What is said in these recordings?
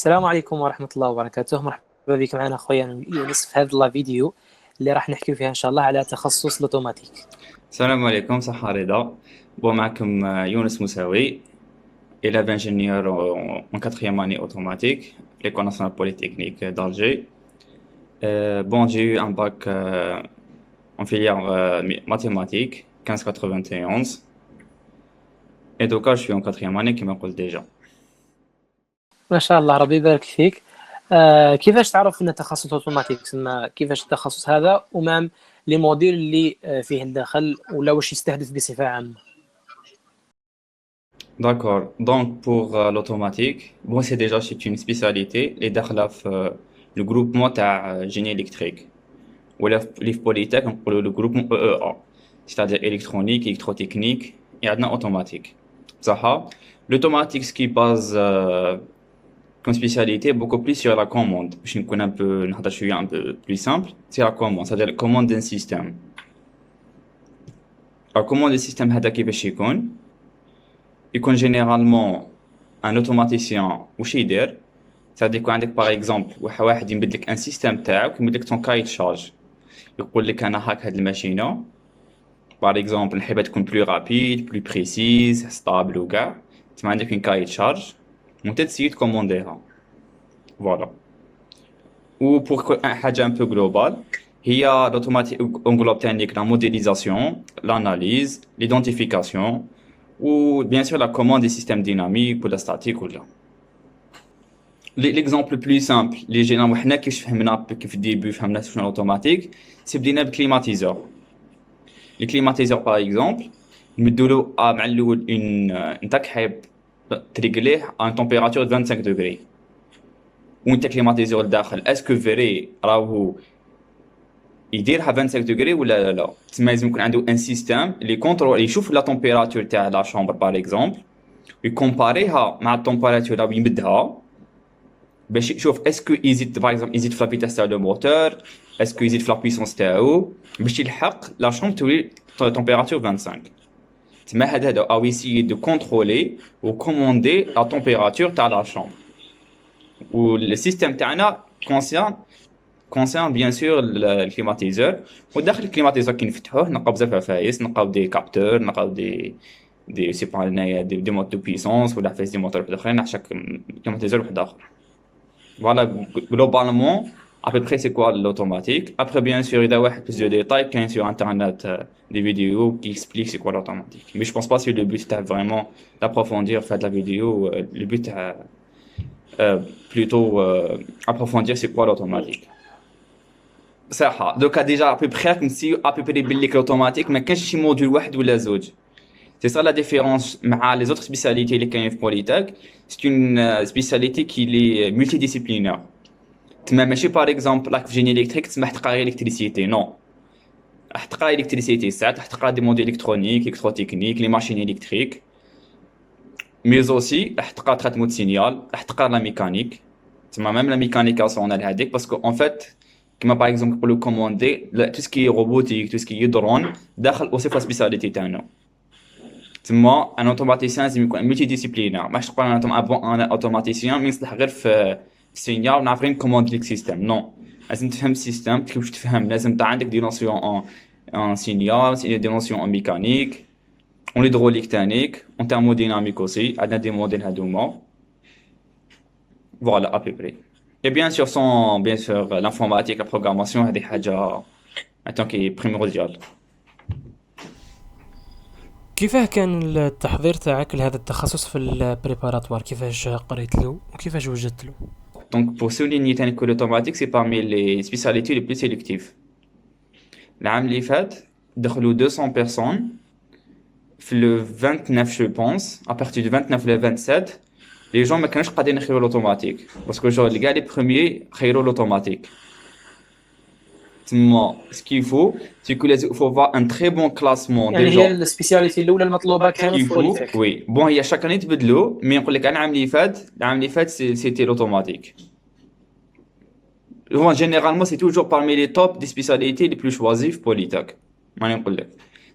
السلام عليكم ورحمة الله وبركاته. مرحبا بك معنا أخويا يونس في هذا الفيديو اللي راح نحكي فيها إن شاء الله على تخصص الأوتوماتيك. السلام عليكم، صحة رضا. معكم يونس موساوي, élève ingénieur en quatrième année automatique, l'École nationale polytechnique d'Alger. J'ai eu un bac en filière mathématiques, 1591. Et donc, je suis en quatrième année qui m'appelle déjà. ما شاء الله، ربي يبارك فيك. كيفاش تعرف أن تخصص أوتوماتيك تسمى؟ كيفاش التخصص هذا ومام لي موديل اللي فيه الداخل ولا واش يستهدف بصفة عامة؟ D'accord. Donc, pour l'automatique, c'est une spécialité. Les DARLAF, le groupement de génie électrique. Ou les polytech, le groupement EEA. C'est-à-dire électronique, électrotechnique et adna automatique. Ça, l'automatique, ce qui base comme spécialité, beaucoup plus sur la commande. Je connais un peu plus simple. C'est la commande, c'est-à-dire la commande d'un système. La commande d'un système, يكون généralement un automaticien وش يدير. c'est-à-dire يكون عندك par exemple واحد يمد لك ان سيستم تاعك يمد لك ton cahier de charge, يقول لك انا هاك هاد الماشينه par exemple نحبها تكون plus rapide, plus précise, stable وكاع. تما عندك une cahier de charge وانت تسيي تكومونديها. فوالا. و pour حاجه un peu globale هي l'automatique englobe تانيك la modélisation, l'analyse, l'identification ou bien sûr la commande des systèmes dynamiques ou la statique ou là. L'exemple le plus simple, les gens وحنا كيفاش فهمنا كيف الديبي فهمنا شنو الاوتوماتيك, سي بدينا بالكليماتيزور. لي كليماتيزور باغ اكزومبل نمدوا له مع الاول انت حايب تريغليه ان تمبيراتور 25 دوغري, وانت كليماتيزور الداخل اسكو فيري راهو يديرها 25 دوغري ولا لا. تسمى لازم يكون عنده ان سيستم اللي كونترول يشوف لا تمبيراتور تاع لا شامبر باغ اكزومبل ويكومباريها مع التمبيراتور اللي يمدها باش يشوف اسكو يزيد باغ اكزومبل يزيد في لا فيتاس تاع لو موتور, اسكو يزيد في لا بويسونس تاعو باش يلحق لا شامبر تولي تمبيراتور 25. تسمى هذا او يسيي دو كونترولي و كوموندي لا تمبيراتور تاع لا شامبر. والسيستم تاعنا concerne bien sûr le climatiseur. وداخل الكليماتيزور كي نفتحوه نلقاو بزاف عفايس, نلقاو دي كابتور, نلقاو دي سي با هنايا دي مود دو بويسونس ولا عفايس دي موتور واحد اخرين. حاشاك كليماتيزور واحد اخر. فوالا globalement à peu près c'est quoi l'automatique. Après bien sûr il y a واحد plus de détails كاين sur internet des vidéos qui expliquent c'est quoi l'automatique. Mais je pense pas que le but c'est vraiment d'approfondir faire de la vidéo. Le but plutôt approfondir c'est quoi l'automatique. صح دوكا ديجا ابي بخي كنسيو ابي بري باللي الاوتوماتيك ما كانش شي موديل واحد ولا زوج. سي سا لا ديفيرونس مع لي زوتر سبيساليتي اللي كاينين في بوليتاك. سي اون سبيساليتي كي لي مولتي ديسيبلينير. تما ماشي باغ اكزومبل راك في جيني الكتريك تسمح تقرا الكتريسيتي, نو راح تقرا الكتريسيتي ساعات راح تقرا دي موديل الكترونيك, الكتروتكنيك, لي ماشين الكتريك, مي اوسي راح تقرا تريتمون سينيال, راح تقرا لا ميكانيك. تما ميم لا ميكانيكاسيون هذيك باسكو اون فيت كما باغ اكزومبل نقولوا كوموندي تو سكي روبوتيك, تو سكي درون داخل اوسي في سبيساليتي تاعنا. تما ان اوتوماتيسيان لازم يكون ملتي ديسيبلينير. ماش تقول انا اوتوماتيسيان مي يصلح غير في السينيال ونعرف غير كوموند ليك سيستم, نو لازم تفهم السيستم كيفاش تفهم. لازم انت عندك دي نوسيون ان سينيال, دي نوسيون ان ميكانيك, اون هيدروليك تانيك, اون تيرموديناميك اوسي. عندنا دي موديل هادوما. فوالا ا بي. Et bien sûr, bien sûr l'informatique, la programmation, هذه حاجة maintenant qui est primordiale. كيفاه كان التحضير تاعك لهذا التخصص في البريباراتوار؟ كيفاش قريت له وكيفاش وجدت له؟ Donc pour souligner que l'automatique c'est parmi les spécialités les plus sélectives. العام اللي فات دخلوا 200 personnes في le 29 je pense, à partir du 29 le 27 les gens ما كانوش قادرين يخيروا لوتوماتيك باسكو جو اللي كاع لي بروميي خيروا لوتوماتيك. تما سكيفو سيكو لازم فو فوا ان تري بون كلاسمون يعني هي السبيسياليتي الاولى المطلوبه كانت في بوليتك. وي بون هي شاك اني تبدلوا, مي نقول لك العام اللي فات سيتي لوتوماتيك. هو جينيرالمون سي توجور بارمي لي توب دي سبيسياليتي لي بلو شوازي في بوليتك. ماني نقول لك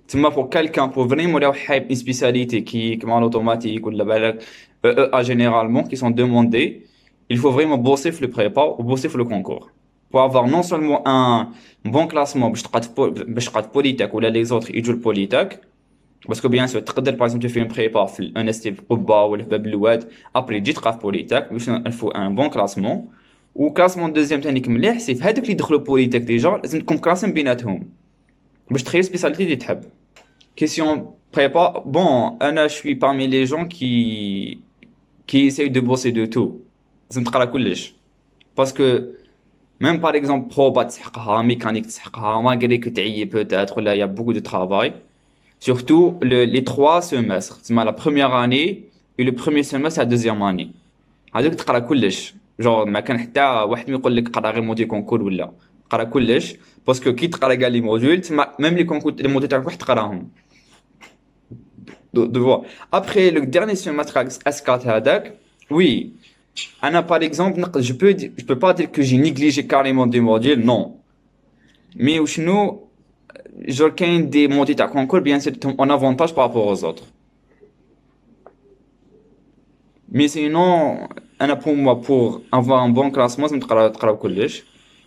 تما بور كالكان بور فريمون راهو حايب une spécialité qui كيما لوتوماتيك ولا بالك généralement qui sont demandés il faut vraiment bosser sur le prépa ou bosser sur le concours. Pour avoir non seulement un bon classement باش تقعد Polytech ou les autres يجوا Polytech, parce que bien sûr تقدر par exemple tu fais une prépa في un ST في قبة ولا في باب الواد après تجي تلقى في Polytech باش il faut un bon classement و classement deuxième تانيك مليح سي في هذوك اللي يدخلوا Polytech ديجا لازم تكون كلاسين بيناتهم باش تخير سبيساليتي اللي تحب. Question prépa, bon, Anna, je suis parmi les gens qui essayent de bosser de tout. لازم تقرا كلش. Parce que même par exemple proba تسحقها, mécanique تسحقها, malgré que تعيي peut-être, là il y a beaucoup de travail. Surtout les 3 semestres. C'est la première année et le premier semestre la deuxième année. هذوك تقرا كلش. genre ما كان حتى واحد ما يقول لك قرا غير موديل كونكور ولا قرا كلش باسكو كي تقرا كاع لي موديول تما ميم لي كونكور لي موديل تاعك واحد تقراهم de voir. Après le dernier semestre S4 هذاك, oui, Anna par exemple, je peux pas dire que j'ai négligé carrément des modules, non. Mais ou sinon, genre quand des modules à concours, bien sûr, en avantage par rapport aux autres. Mais sinon, Anna pour moi, pour avoir un bon classement, c'est me كلش.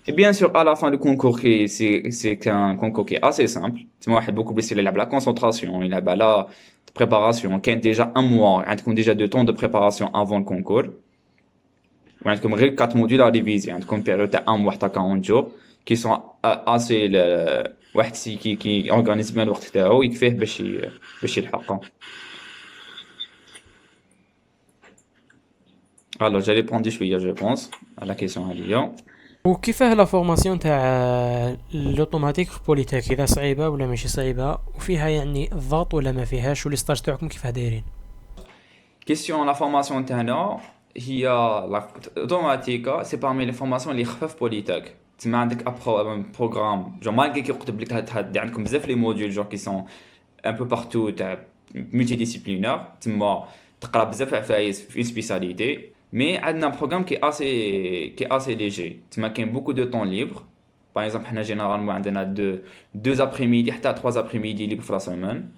Et bien sûr, à la fin du concours, c'est un concours qui est assez simple. C'est moi, beaucoup plus la concentration, il a la préparation. Quand déjà un mois, on a déjà 2 temps de préparation avant le concours. On a comme 4 modules à réviser. On a comme période de 1 mois, 40 jours, qui sont assez qui organise bien le temps تاعو يكفيه باش يلحقها. Alors, j'ai répondu شوية, je pense, à la question هذه. وكيفاه لا فورماسيون تاع لوطوماتيك في بوليتيك، اذا صعيبه ولا ماشي صعيبه، وفيها يعني الضغط ولا ما فيهاش، ولي ستاج تاعكم كيفاه دايرين؟ Question, la formation تاعنا هي اوتوماتيكا سي parmi les formations اللي خفاف بوليتيك. تسمى عندك بروغرام جو مالغي كيكتب لك هاد عندكم بزاف لي موديول جو كي سون ان بو بارتو تاع ملتي ديسيبلينير، تسمى تقرا بزاف عفايس في سبيساليتي. مي عندنا بروغرام كي اسي ليجي، تسمى كاين بوكو دو طون ليبر. باغ اكزومبل حنا جينيرالمون عندنا دو ابري ميدي حتى 3 ابري ميدي ليبر في لا سيمين.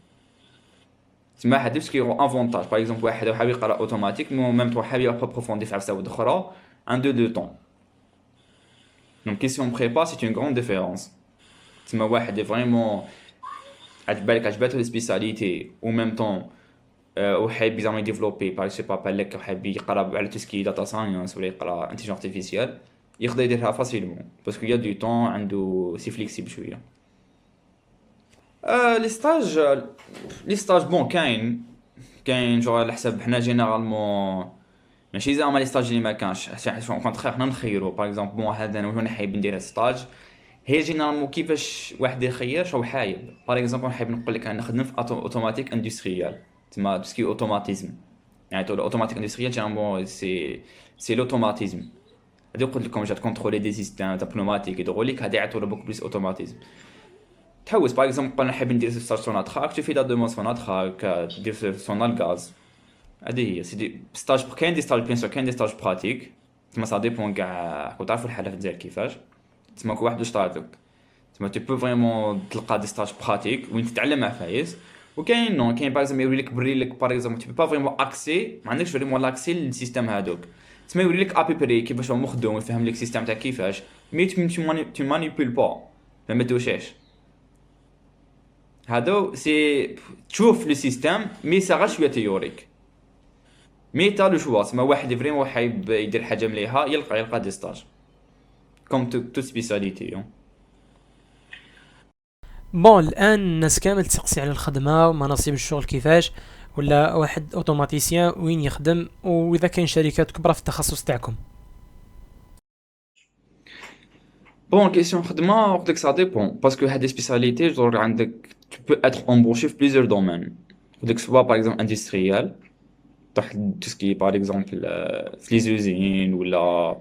تسمى هاد سكي يرو افونتاج. باغ اكزومبل واحد حاب يقرا اوتوماتيك مي ميم طون حاب يابروفوندي في عفسه اخرى، ان دو طون. دونك كيسيون بريبا سي اون غروند ديفيرونس. تسمى واحد فريمون عجباتو لي سبيساليتي و ميم طون وحاب بيزعما يديفلوبي باغ سي با بالك حاب يقرا على توسكي داتا ساينس ولا يقرا انتيجينس ارتيفيسيال، يقدر يديرها فاسيلمون باسكو يا دو طون عنده سي فليكسيبل شويه. لي ستاج بون كاين جو على حسب حنا جينيرالمون ماشي زعما لي ستاج اللي ما كانش كونطخيغ حنا نخيرو. باغ اكزومبل بون هذا انا وانا حايب ندير ستاج، هي جينيرالمون كيفاش واحد يخير شو حايب. باغ اكزومبل حايب نقول لك انا نخدم في اوتوماتيك اندستريال، تسمى تسكي اوتوماتيزم. يعني تو الاوتوماتيك اندستريال جينيرالمون سي لوتوماتيزم. هادي قلت لكم جات كونترولي دي سيستيم تاع بنوماتيك هيدروليك، هادي عيطوا له بوك بليس اوتوماتيزم. تحوس باغ اكزومبل قلنا حاب ندير ستاج سوناتراك، tu fais la demande سوناتراك دير سونال غاز. هادي هي سي ستاج. كاين دي ستاج بيان سور، كاين دي ستاج براتيك، تسمى سا ديبون كاع كون تعرفوا الحاله في الجزائر كيفاش. تسمى كل واحد واش طارت لك، تسمى تي بو فريمون تلقى دي ستاج براتيك وين تتعلم عفايس. وكاين نو كاين باغ اكزومبل يوري لك بري لك باغ اكزومبل تي با فريمون اكسي، ما عندكش فريمون لاكسي للسيستم هذوك، تسمى يوري لك ابي بري كيفاش هو مخدوم ويفهم لك السيستم تاع كيفاش، مي تو مانيبيول با ما توشاش. هادو سي تشوف لو سيستم مي سا غير شويه تيوريك. مي تا لو شوا تسمى واحد فريمون حايب يدير حاجه مليحه يلقى دي ستاج كوم تو سبيساليتي. بون الان الناس كامل تسقسي على الخدمه ومناصب الشغل كيفاش، ولا واحد اوتوماتيسيان وين يخدم، واذا كاين شركات كبرى في التخصص تاعكم؟ بون كيسيون خدمه قلت لك سا ديبون باسكو هاد لي سبيساليتي جور عندك tu peux être embauché في plusieurs domaines. قلت لك سوا باغ اكزومبل اندستريال تروح تسكي باغ اكزومبل في لي زوزين ولا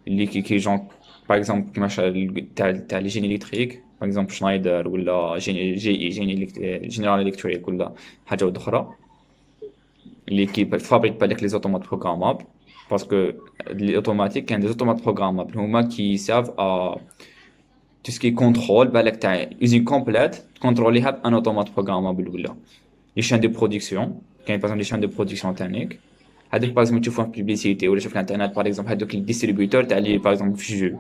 اللي كي جون باغ اكزومبل كيما تاع لي جيني الكتريك باغ اكزومبل شنايدر ولا جيني جينيرال الكتريك ولا حاجه اخرى اللي كي فابريك بالك لي زوتومات بروغرامابل. باسكو لي اوتوماتيك كاين دي زوتومات بروغرامابل هما كي ساف ا تو سكي كونترول بالك تاع يوزين كومبليت كونتروليها بان اوتومات بروغرامابل ولا لي شين دو برودكسيون. كاين باغ لي شين دو برودكسيون تانيك هذوك باغ اكزومبل تشوفوهم في بيبليسيتي ولا شوف الانترنت باغ اكزومبل هذوك الديستريبيوتور تاع لي باغ اكزومبل في جو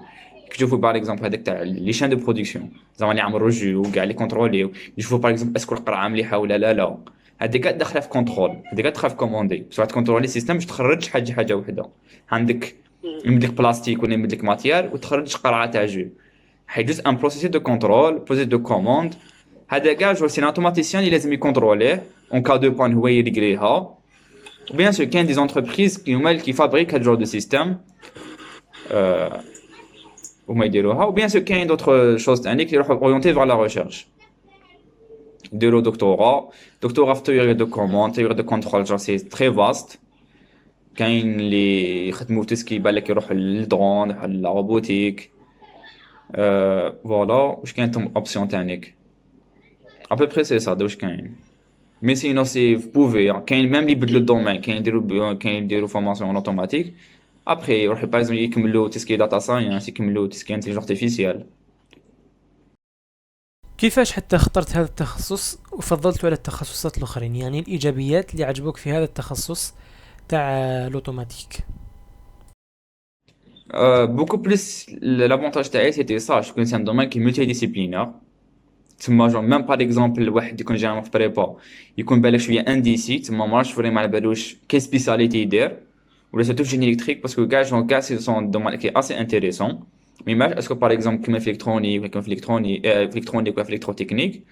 تشوفوا باغ اكزومبل هذاك تاع لي شان دو برودكسيون زعما اللي يعمروا الجو وكاع لي كونتروليو يشوفوا باغ اكزومبل اسكو القرعه مليحه ولا لا هذيك داخله في كونترول هذيك داخله في كوموندي بصح تكونترولي السيستم باش تخرج حاجه وحده عندك يمدلك بلاستيك ولا يمدلك ماتيار وتخرج قرعه تاع جو حيدوز ان بروسيس دو كونترول بروسيس دو كوموند هذا كاع جو سي اوتوماتيسيان اللي لازم يكونتروليه اون كا دو بوان هو يريغليها وبيان سور كاين دي زونتربريز كي هما اللي فابريك هاد جور دو سيستم هما يديروها وبيان سور كاين دوطخ شوز تانيك اللي يروحوا اورينتي فار لا ريشيرش يديروا دكتوراه في تيوري دو كوموند تيوري دو كونترول جور سي تري فاست كاين اللي يخدموا تسكي بالك يروحوا للدرون يروحوا للروبوتيك فوالا واش كاين اوبسيون تانيك ابو بري سي سا واش كاين مي سينو سي بوفي كاين ميم اللي يبدلوا الدومين كاين يديروا فورماسيون اوتوماتيك ابري يروحوا باغ اكزومبل يكملوا تسكي داتا ساينس يكملوا تسكي انتيليجنس ارتيفيسيال. كيفاش حتى اخترت هذا التخصص وفضلته على التخصصات الاخرين؟ يعني الايجابيات اللي عجبوك في هذا التخصص تاع لوتوماتيك. beaucoup plus l'avantage تاعي c'était ça je connais un domaine qui est multidisciplinaire تما جون ميم باغ اكزومبل واحد يكون جاي في بريبا يكون بالك شويه انديسي تما ما راش فريمون على بالوش كي سبيساليتي يدير ولا سيرتو جيني الكتريك باسكو كاع سي سون دومين كي اسي انتريسون مي ماش اسكو باغ اكزومبل كيما في الكترونيك ولا كيما في الكترونيك ولا في الكتروتكنيك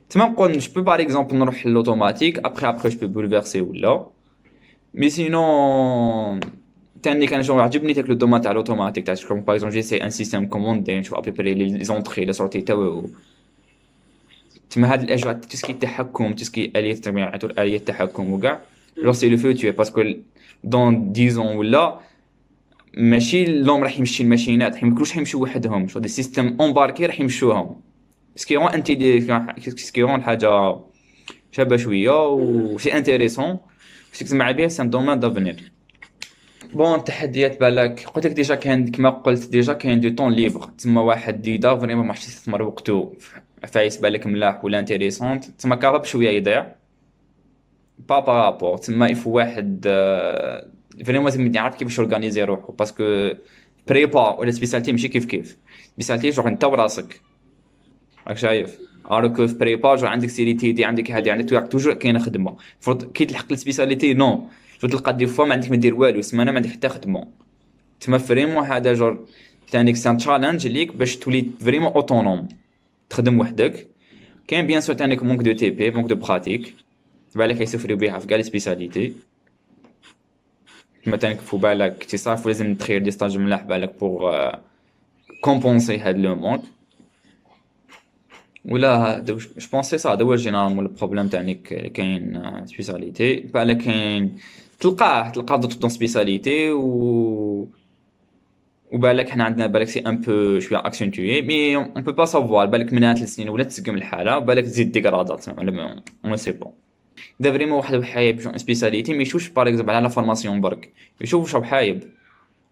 تما نقول جو بو باغ اكزومبل نروح للوتوماتيك ابري جو بو بولفيرسي ولا مي سينون تاني كان جو عجبني تاك لو دومين تاع لوتوماتيك تاع كوم باغ اكزومبل جي سي ان سيستيم كوموندي نشوف ابري لي زونطري لي سورتي تاعو تما هاد الاجواء تسكي التحكم تسكي اليه التبعات واليه التحكم وكاع لو سي لو فوتور باسكو دون 10 ولا ماشي اللوم راح يمشي الماشينات راح يمكنوش يمشيو وحدهم شو دي سيستم امباركي راح يمشوهم باسكو انت باسكو حاجه شابه شويه وسي انتريسون باسكو تسمع بها سان دومين دافنير. بون التحديات بالك قلت لك ديجا كان كما قلت ديجا كاين دو طون ليبر تما واحد ديدا فريمون ما حش يستثمر وقته فايس بالك ملاح ولا انتريسونت تما كارب شويه يضيع بارابور تما يفو واحد فريمون لازم يعرف كيفاش اورغانيزي روحو باسكو بريبا ولا سبيسالتي ماشي كيف سبيسالتي جو انت وراسك راك شايف الوغ في بريبا جو عندك سيريتي دي عندك هادي عندك توجور كاينه خدمه المفروض كي تلحق السبيساليتي نو جو تلقى دي فوا ما عندك ما دير والو سمانه ما عندك حتى خدمه تما فريمون هذا جور ثاني سان تشالنج ليك باش تولي فريمون اوتونوم تخدم وحدك كاين بيان سور تانيك مونك دو تي بي مونك دو براتيك بالك يسفروا بها في كاع لي سبيساليتي مثلا فو بالك تصاف لازم تخير دي ستاج ملاح بالك بور كومبونسي هاد لو مونك ولا جو بونسي سا هذا هو جينيرالمون البروبليم تاعك كاين سبيساليتي بالك كاين تلقى دون سبيساليتي وبالك حنا عندنا بالك سي ان بو شويه اكسنتوي مي اون بو با سافوار بالك من 3 سنين ولا تسقم الحاله بالك تزيد ديغرادات ولا اون سي بون دا فريمون واحد حايب جو سبيساليتي مي يشوفش باغ اكزومبل على لا فورماسيون برك يشوف واش حايب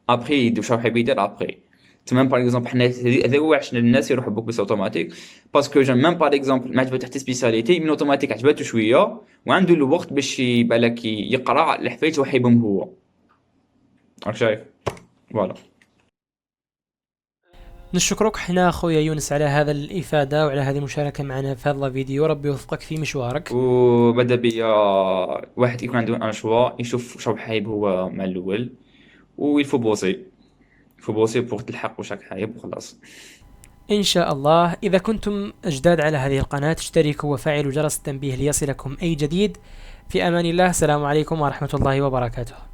ابري يدير واش حايب يدير ابري تمام باغ اكزومبل حنا هذا هو علاش الناس يروحوا بوك بس اوتوماتيك باسكو جا ميم باغ اكزومبل ما عجبته حتى سبيساليتي من اوتوماتيك عجبته شويه وعنده الوقت باش بالك يقرا الحفايت وحيبهم هو راك شايف فوالا. نشكرك حنا خويا يونس على هذا الافاده وعلى هذه المشاركه معنا في هذا الفيديو. ربي يوفقك في مشوارك. وبدا بيا واحد يكون عنده ان شوا يشوف شو حايب هو مع الاول ويلفو بوسي بور تلحق واش راك حايب وخلاص ان شاء الله. اذا كنتم جداد على هذه القناه اشتركوا وفعلوا جرس التنبيه ليصلكم اي جديد. في امان الله. السلام عليكم ورحمه الله وبركاته.